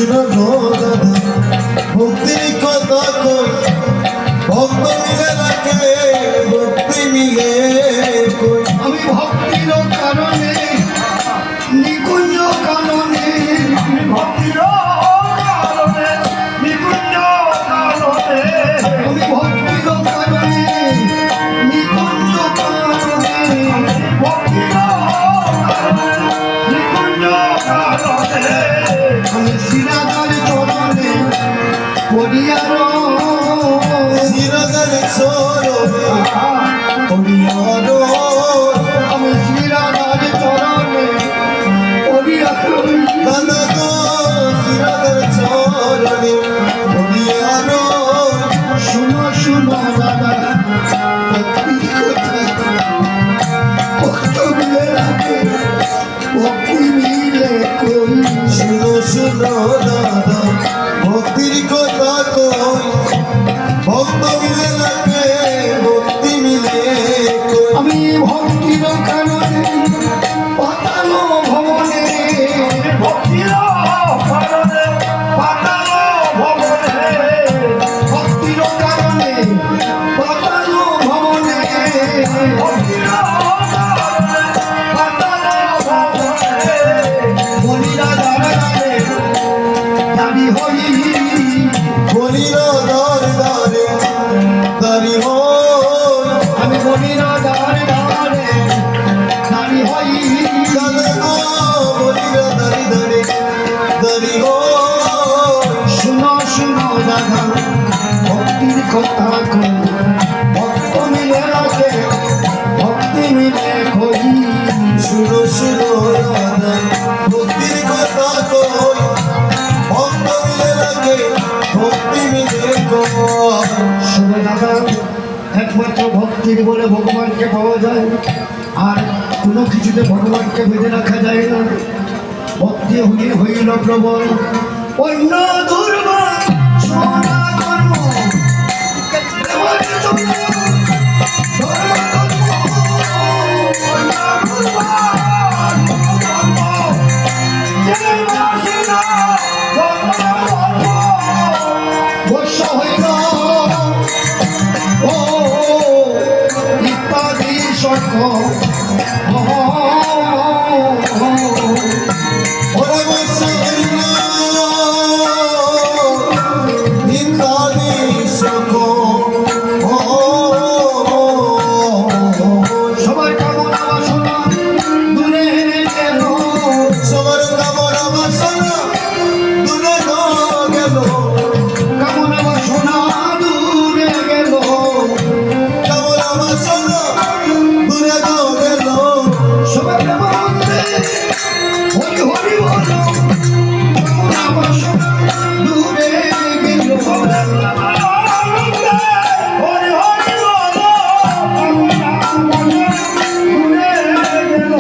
শুনো গো দাদা ভক্তির কথা কই ভক্ত মিলে রাখে ভক্তি মিলে কই আমি ভক্তির কারণে নিকুঞ্জ কারণে ভক্তির কারণে নিকুঞ্জ কারণে আমি ভক্তির কারণে নিকুঞ্জ কারণে ভক্তির কারণে নিকুঞ্জ কারণে আমি শিরাদার চরণে করিয়ার শিরদার চরণে করিয়ার আমি শিরাদার চরণে করিয়ার দাদা গো শিরদার চরণে করিয়ার শুনো শুনো দাদা ভক্তি কথা ভক্ত মিলে রাখে ভক্তি মিলে করি শুনো শুনো দাদা ভক্তির কথা কই ভক্ত মিলে রাখে ভক্তি মিলে কই আমি ভক্তির কারণে পাতাল ভবনে ভক্তির কারণে পাতাল ভবনে ভক্তির কারণে পাতাল ভবনে ভক্তির কারণে পাতাল ভবনে বলিরা দাঁড়া দাঁড়ে দাঁড়ি হই বলির দর দারে দারি হই আমি বলিরা দাঁড়ে দাঁড়ে দাঁড়ি হই দাদা গো বলির দারি দারে দারি হই শুনো শুনো দাদা ভক্তির কথা কই ভক্ত মিলে রাখে ভক্তি মিলে কই শুনো শুনো দাদা ভক্তির কথা কই ভক্ত মিলে রাখে ভক্তি মিলে কই শুনে দাদা একমাত্র ভক্তির বলে ভগবানকে পাওয়া যায় আর কোনো কিছুতে ভগবানকে বেঁধে রাখা যায় না ভক্তি হইল প্রবল অন্য দুর্বল সোনা কর্ম দেওয়ারে চলে ধর্ম কর্ম, অন্য দুর্বল কর্ম, যে বাসে না বর্ষ হইল ও ইত্যাদি শঙ্খ ওরে বসে নিন্দাদি সক সবার কামনা বাসনা দূরে গেল সবার কামনা বাসনা দূরে গেল কামনা বাসনা দূরে গেল কামনা বাসনা দূরে গেল সবার মধ্যে হরি হরি বল কামনা বাসনা দূরে গেল হরি হরি বল ঘুরে গেল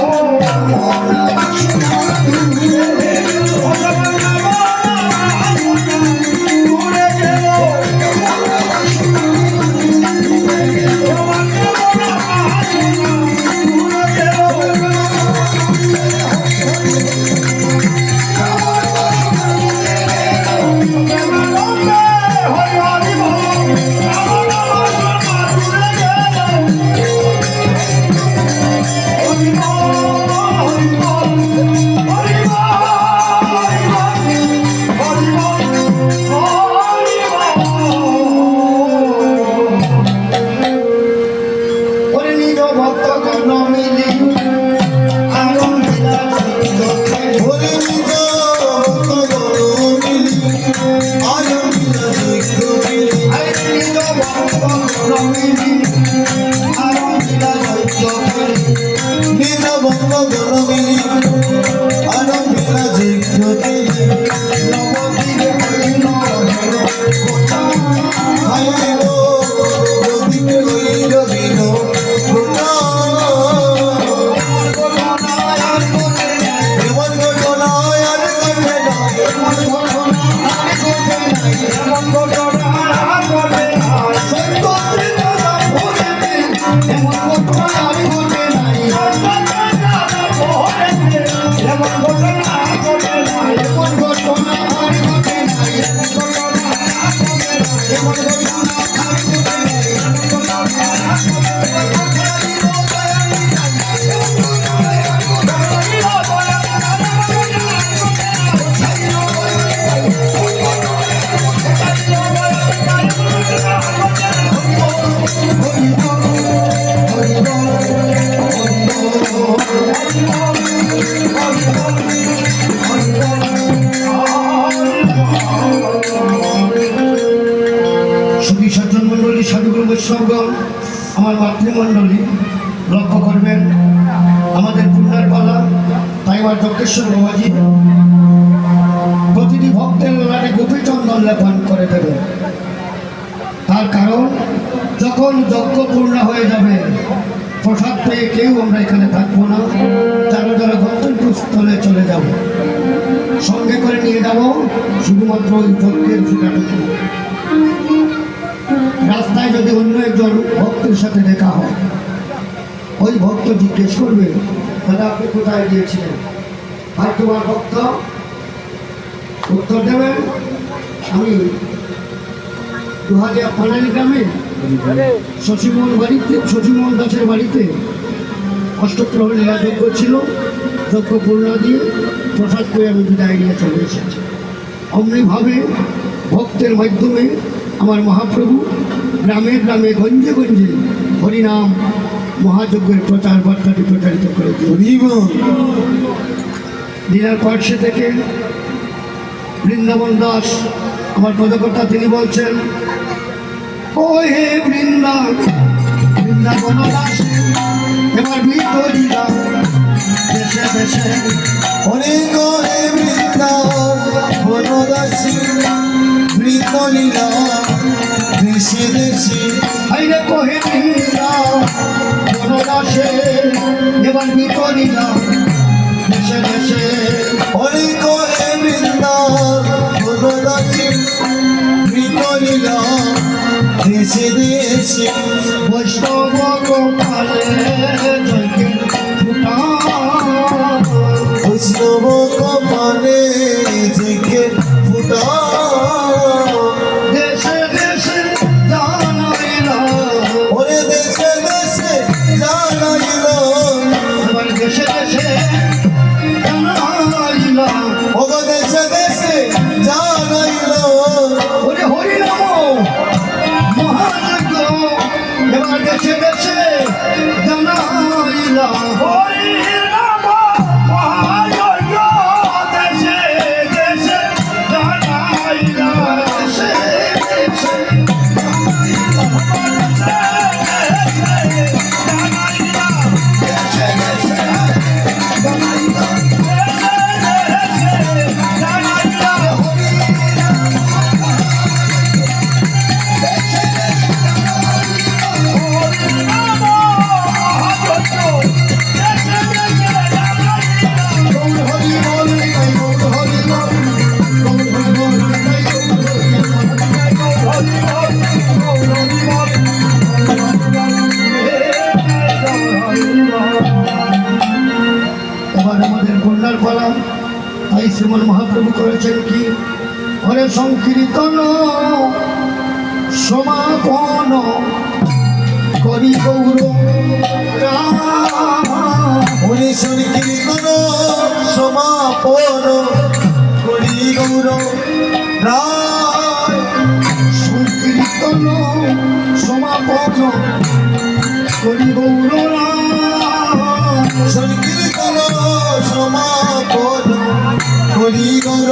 কামনা বাসনা দূরে গেল ঘুরে গেল কামনা বাসনা দূরে গেল ওরে নিজ ভক্ত গণ মিলি আনন্দিলা জগতে হরি নিজ ভক্ত গণ মিলি আনন্দিলা যজ্ঞ মিলি আই নিজ ভক্ত গণ মিলি আনন্দিলা জগতে নিজ ভক্ত গণ মিলি আনন্দিলা যজ্ঞ মিলি নবদ্বীপে হইল কথা হায় গো নদীতে হইল বিনো গোটা সুধী সজ্জন মণ্ডলী, সাধুগুরু বৈষ্ণবগণ, আমার মাতৃমণ্ডলী লক্ষ্য করবেন আমাদের পুণ্যার পালা। তাই আমার দক্ষেশ্বর বাবাজি প্রতিটি ভক্তের লাটে গোপীচন্দন লেপন করে দেবে। তার কারণ যখন যজ্ঞ পূর্ণ হয়ে যাবে, প্রসাদ পেয়ে কেউ আমরা এখানে থাকবো না, যারা যারা গন্তব্যস্থলে চলে যাব, সঙ্গে করে নিয়ে যাব শুধুমাত্র ওই যজ্ঞের ফুটাটুকু। রাস্তায় যদি অন্য একজন ভক্তের সাথে দেখা হয়, ওই ভক্ত জিজ্ঞেস করবে, দাদা আপনি কোথায় গিয়েছিলেন? আর তোমার ভক্ত উত্তর দেবেন, আমি দুহাজার পানালি গ্রামে শশীমোহন দাসের বাড়িতে অষ্টপ্রহর লীলা যজ্ঞ ছিল, যজ্ঞ পূর্ণ দিয়ে প্রসাদ করে আমি বিদায় নিয়ে চলে এসেছি। অমনিভাবে ভক্তের মাধ্যমে আমার মহাপ্রভু গ্রামে গ্রামে গঞ্জে গঞ্জে হরিনাম মহাযজ্ঞের প্রচার বার্তাটি প্রচারিত করে হরিবল। দিনার পার্শ্বে থেকে বৃন্দাবন দাস আমার পদকর্তা, তিনি বলছেন, ও হে বৃন্দাবন দাস এবার বিতরিলা দেশে দেশে, অনেক হে বৃন্দাবনবাসী বৃন্দলীলা দেশে দেশে। হাইরে কহে বৃন্দাবন দাসে এবার বিতরিলা দেশে দেশে, অনেক হে বৃন্দাবনবাসী বৃন্দলীলা দেশে দেশে। বৈষ্ণব গোপালে জয়কে ফুটা, বৈষ্ণব কপালে থেকে ফুটা, দেশে দেশে জানাইলা, ওরে দেশে দেশে জানাইল, এবার দেশে দেশে জানাইলা, ওগো দেশে দেশে জানাইল, ওরে হরিনাম মহাযজ্ঞ এবার দেশে দেশে জানাইলা, হরি নাম মহাযজ্ঞ দেশে দেশে জানাইলা। দেশে দেশে দেশে দেশে জানাইলা, গৌর হরি বল নিতাই, গৌর হরি বল, গৌর হরি বল নিতাই, গৌর হরি বল, এবার আমাদের কন্যার পালা। তাই শ্রীমন মহাপ্রভু করেছেন কি, হরে সংকীর্তন সমাপন করি গৌর রাম, হরি সংকীর্তন সমাপন করি গৌর রায়। সংকীর্তন সমাপন করি গৌর রাম, সংকীর্তন সমাপন করি গৌর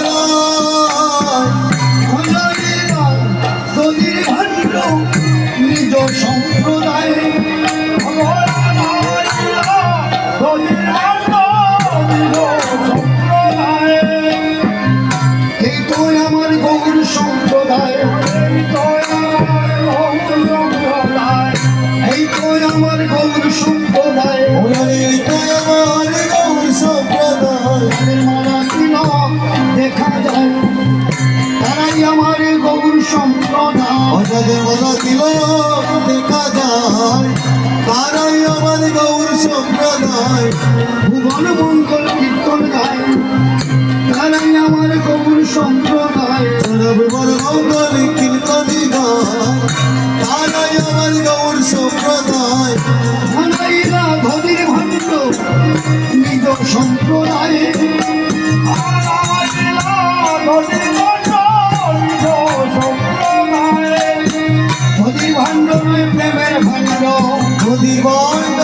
রায়। দলির ভাণ্ড নিজ সম্প্রদায়, এই তো আমার গৌর সম্প্রদায়, এই তো আমার গৌর সম্প্রদায়, ওরে তো আমার গৌর সম্প্রদায়, তাদের মালা তিলক দেখা যায়, তারাই আমার গৌর সম্প্রদায়, অজাদের বলা দিল দেখা যায়, তারাই আমার গৌর সম্প্রদায়। ভুবন মঙ্গল কীর্তন গায়, তারাই আমার গৌর সম্প্রদায়, সর্বর মঙ্গল কীর্তনী গায়, তারাই আমার গৌর সম্প্রদায়। ধানাইলা ধনির ভাণ্ড নিজ সম্প্রদায়ে, ধনির ভাণ্ড নয় প্রেমের ভাণ্ড, নদী বন্ড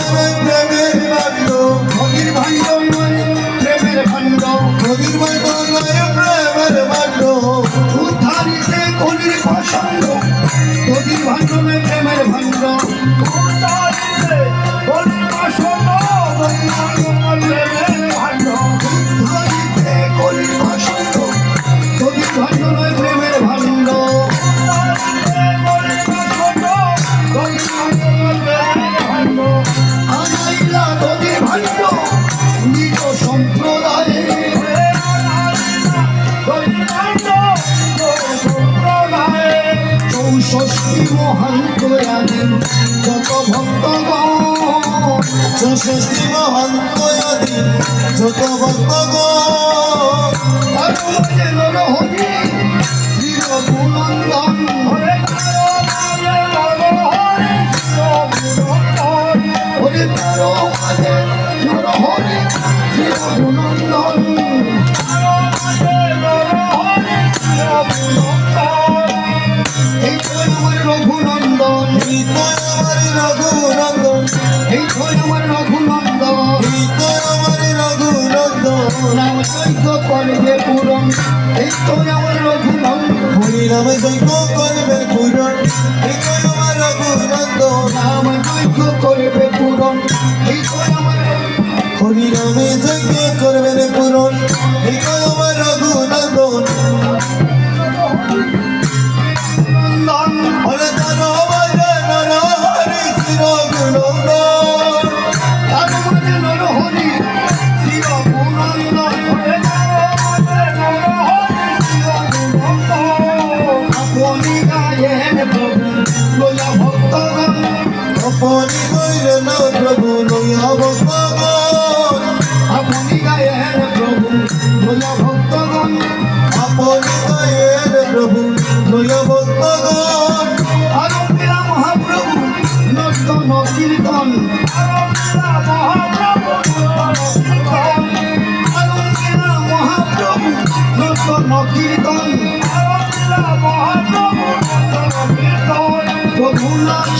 ভক্তগণ চৌষষ্ঠী মহান্ত আদি যত ভক্তগণ তার মাঝে নরহরি শ্রী রঘুনন্দন ওরে তার মাঝে নরহরি শ্রী রঘুনন্দন এই তো আমার রঘুনন্দন এই তো আমার রঘুনন্দন এই তো আমার রঘুনন্দন এই তো আমার রঘুনন্দন নাম চৈত্য করবে পূরণ এই তো আমার রঘুনন্দন হরিনামে যজ্ঞ করবে পূরণ এই তো আমার রঘুনন্দন নাম চৈত্য করবে পূরণ এই তো আমার হরিনামে যজ্ঞ করবেন পূরণ এই তো আমার রঘুনন্দন নন্দন হরে তার আমার নরহরি শ্রী রঘুনন্দন তার মাঝে নরহরি শ্রী রঘুনন্দন আপনি গায়েন প্রভু লয়া ভক্তগণ আপনি কইলেন প্রভু লইয়া ভক্তগণ আপনি গায়েন প্রভু লয়া ভক্তগণ আপনি গায়েন প্রভু লইয়া ভক্তগণ আরম্ভিলা মহাপ্রভু নর্তন কীর্তন আরম্ভিলা মহাপ্রভু নর্তন কীর্তন প্রভু নাম